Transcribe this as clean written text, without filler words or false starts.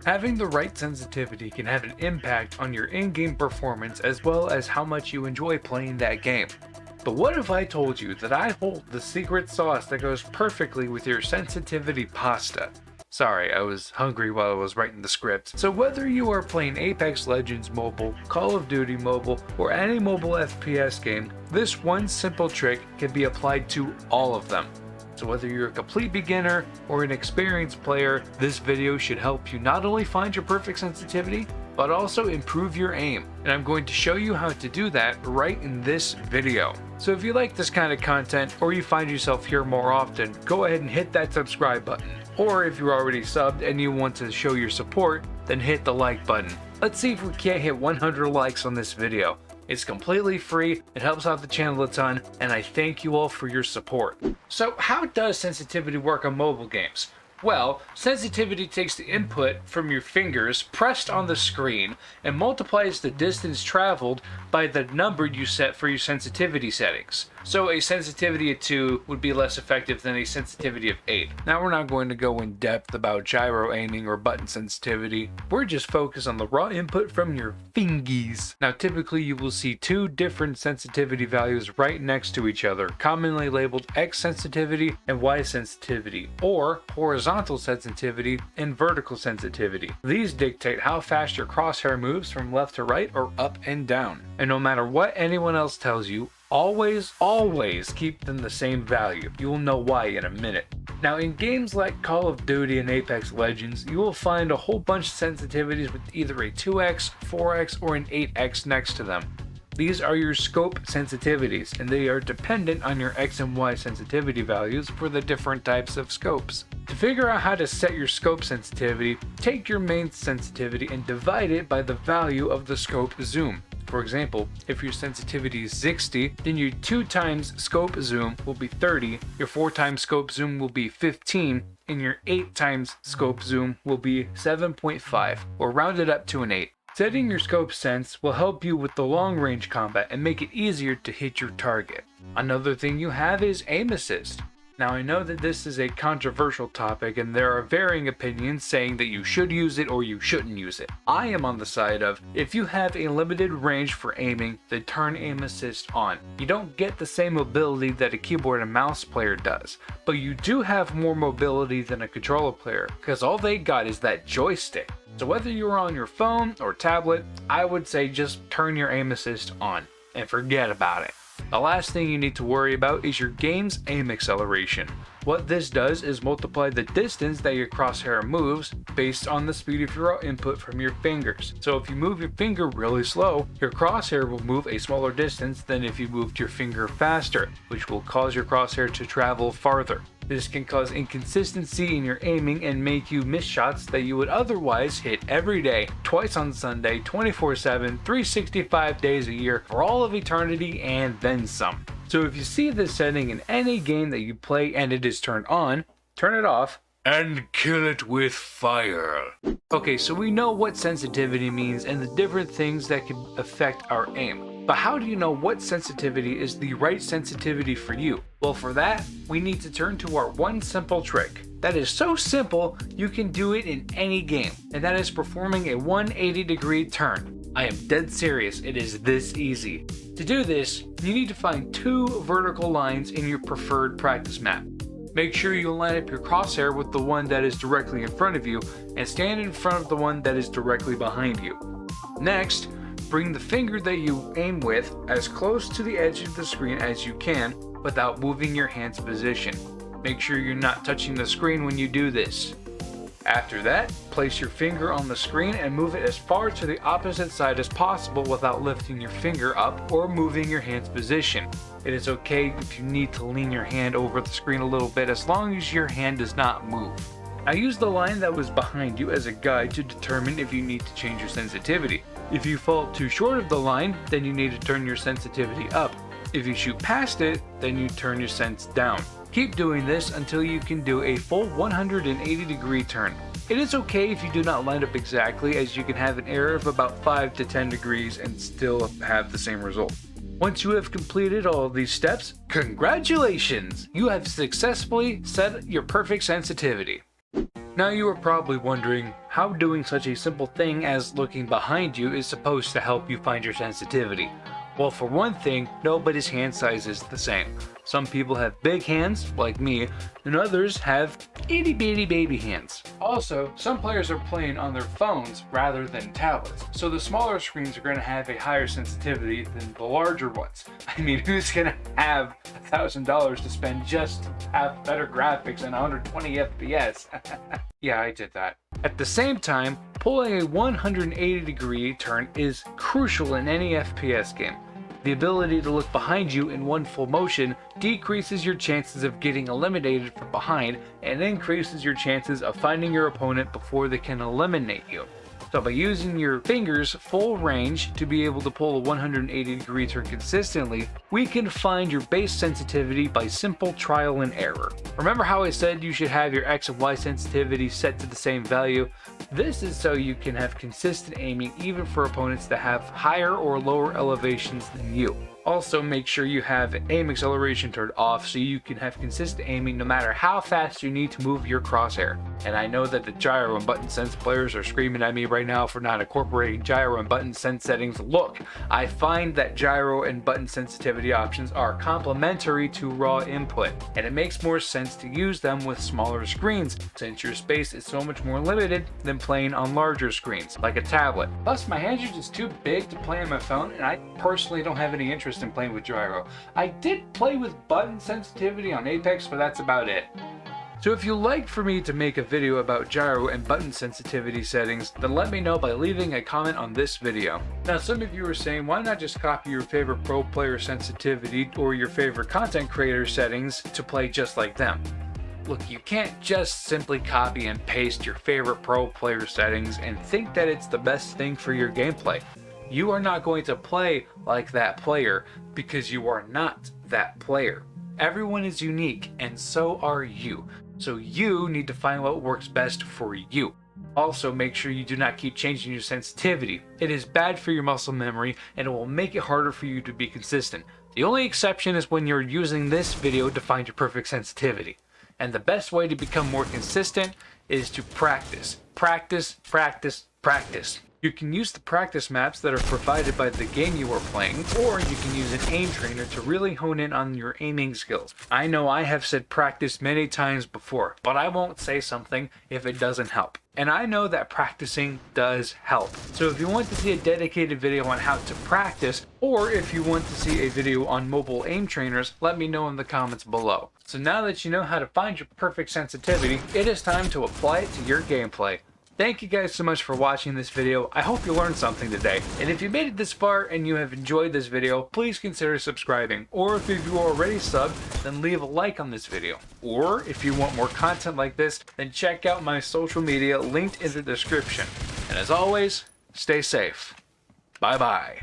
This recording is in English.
Having the right sensitivity can have an impact on your in-game performance as well as how much you enjoy playing that game. But what if I told you that I hold the secret sauce that goes perfectly with your sensitivity pasta? Sorry, I was hungry while I was writing the script. So whether you are playing Apex Legends Mobile, Call of Duty Mobile, or any mobile FPS game, this one simple trick can be applied to all of them. So whether you're a complete beginner or an experienced player, this video should help you not only find your perfect sensitivity, but also improve your aim. And I'm going to show you how to do that right in this video. So if you like this kind of content or you find yourself here more often, go ahead and hit that subscribe button. Or if you're already subbed and you want to show your support, then hit the like button. Let's see if we can't hit 100 likes on this video. It's completely free, it helps out the channel a ton, and I thank you all for your support. So how does sensitivity work on mobile games? Well, sensitivity takes the input from your fingers pressed on the screen and multiplies the distance traveled by the number you set for your sensitivity settings. So a sensitivity of 2 would be less effective than a sensitivity of 8. Now we're not going to go in depth about gyro aiming or button sensitivity. We're just focused on the raw input from your fingies. Now typically you will see two different sensitivity values right next to each other, commonly labeled X sensitivity and Y sensitivity, or horizontal sensitivity and vertical sensitivity. These dictate how fast your crosshair moves from left to right or up and down. And no matter what anyone else tells you, always keep them the same value. You will know why in a minute. Now in games like Call of Duty and Apex Legends, you will find a whole bunch of sensitivities with either a 2x, 4x, or an 8x next to them. These are your scope sensitivities, and they are dependent on your X and Y sensitivity values for the different types of scopes. To figure out how to set your scope sensitivity, take your main sensitivity and divide it by the value of the scope zoom. For example, if your sensitivity is 60, then your 2 times scope zoom will be 30, your 4 times scope zoom will be 15, and your 8 times scope zoom will be 7.5, or rounded up to an 8. Setting your scope sense will help you with the long range combat and make it easier to hit your target. Another thing you have is aim assist. Now I know that this is a controversial topic and there are varying opinions saying that you should use it or you shouldn't use it. I am on the side of, if you have a limited range for aiming, then turn aim assist on. You don't get the same mobility that a keyboard and mouse player does, but you do have more mobility than a controller player, because all they got is that joystick. So whether you're on your phone or tablet, I would say just turn your aim assist on and forget about it. The last thing you need to worry about is your game's aim acceleration. What this does is multiply the distance that your crosshair moves based on the speed of your input from your fingers. So if you move your finger really slow, your crosshair will move a smaller distance than if you moved your finger faster, which will cause your crosshair to travel farther. This can cause inconsistency in your aiming and make you miss shots that you would otherwise hit every day, twice on Sunday, 24/7, 365 days a year, for all of eternity and then some. So if you see this setting in any game that you play and it is turned on, turn it off and kill it with fire. Okay, so we know what sensitivity means and the different things that can affect our aim. But how do you know what sensitivity is the right sensitivity for you? Well, for that, we need to turn to our one simple trick. That is so simple, you can do it in any game, and that is performing a 180-degree turn. I am dead serious, it is this easy. To do this, you need to find 2 vertical lines in your preferred practice map. Make sure you line up your crosshair with the one that is directly in front of you, and stand in front of the one that is directly behind you. Next, bring the finger that you aim with as close to the edge of the screen as you can without moving your hand's position. Make sure you're not touching the screen when you do this. After that, place your finger on the screen and move it as far to the opposite side as possible without lifting your finger up or moving your hand's position. It is okay if you need to lean your hand over the screen a little bit as long as your hand does not move. Now use the line that was behind you as a guide to determine if you need to change your sensitivity. If you fall too short of the line, then you need to turn your sensitivity up. If you shoot past it, then you turn your sense down. Keep doing this until you can do a full 180-degree turn. It is okay if you do not line up exactly, as you can have an error of about 5 to 10 degrees and still have the same result. Once you have completed all of these steps, congratulations! You have successfully set your perfect sensitivity. Now you are probably wondering how doing such a simple thing as looking behind you is supposed to help you find your sensitivity. Well, for one thing, nobody's hand size is the same. Some people have big hands, like me, and others have itty bitty baby hands. Also, some players are playing on their phones rather than tablets, so the smaller screens are going to have a higher sensitivity than the larger ones. I mean, who's going to have $1,000 to spend just to have better graphics and 120 FPS? Yeah, I did that. At the same time, pulling a 180-degree turn is crucial in any FPS game. The ability to look behind you in one full motion decreases your chances of getting eliminated from behind and increases your chances of finding your opponent before they can eliminate you. So by using your fingers full range to be able to pull a 180-degree turn consistently, we can find your base sensitivity by simple trial and error. Remember how I said you should have your X and Y sensitivity set to the same value? This is so you can have consistent aiming even for opponents that have higher or lower elevations than you. Also, make sure you have aim acceleration turned off so you can have consistent aiming no matter how fast you need to move your crosshair. And I know that the gyro and button sense players are screaming at me right now for not incorporating gyro and button sense settings. Look, I find that gyro and button sensitivity options are complementary to raw input, and it makes more sense to use them with smaller screens since your space is so much more limited than playing on larger screens, like a tablet. Plus, my hands are just too big to play on my phone, and I personally don't have any interest in playing with gyro. I did play with button sensitivity on Apex, but that's about it. So if you'd like for me to make a video about gyro and button sensitivity settings, then let me know by leaving a comment on this video. Now some of you are saying, why not just copy your favorite pro player sensitivity or your favorite content creator settings to play just like them? Look, you can't just simply copy and paste your favorite pro player settings and think that it's the best thing for your gameplay. You are not going to play like that player because you are not that player. Everyone is unique and so are you. So you need to find what works best for you. Also, make sure you do not keep changing your sensitivity. It is bad for your muscle memory and it will make it harder for you to be consistent. The only exception is when you're using this video to find your perfect sensitivity. And the best way to become more consistent is to practice. Practice, practice, practice. You can use the practice maps that are provided by the game you are playing, or you can use an aim trainer to really hone in on your aiming skills. I know I have said practice many times before, but I won't say something if it doesn't help. And I know that practicing does help. So if you want to see a dedicated video on how to practice, or if you want to see a video on mobile aim trainers, let me know in the comments below. So now that you know how to find your perfect sensitivity, it is time to apply it to your gameplay. Thank you guys so much for watching this video. I hope you learned something today. And if you made it this far and you have enjoyed this video, please consider subscribing. Or if you already subbed, then leave a like on this video. Or if you want more content like this, then check out my social media linked in the description. And as always, stay safe. Bye bye.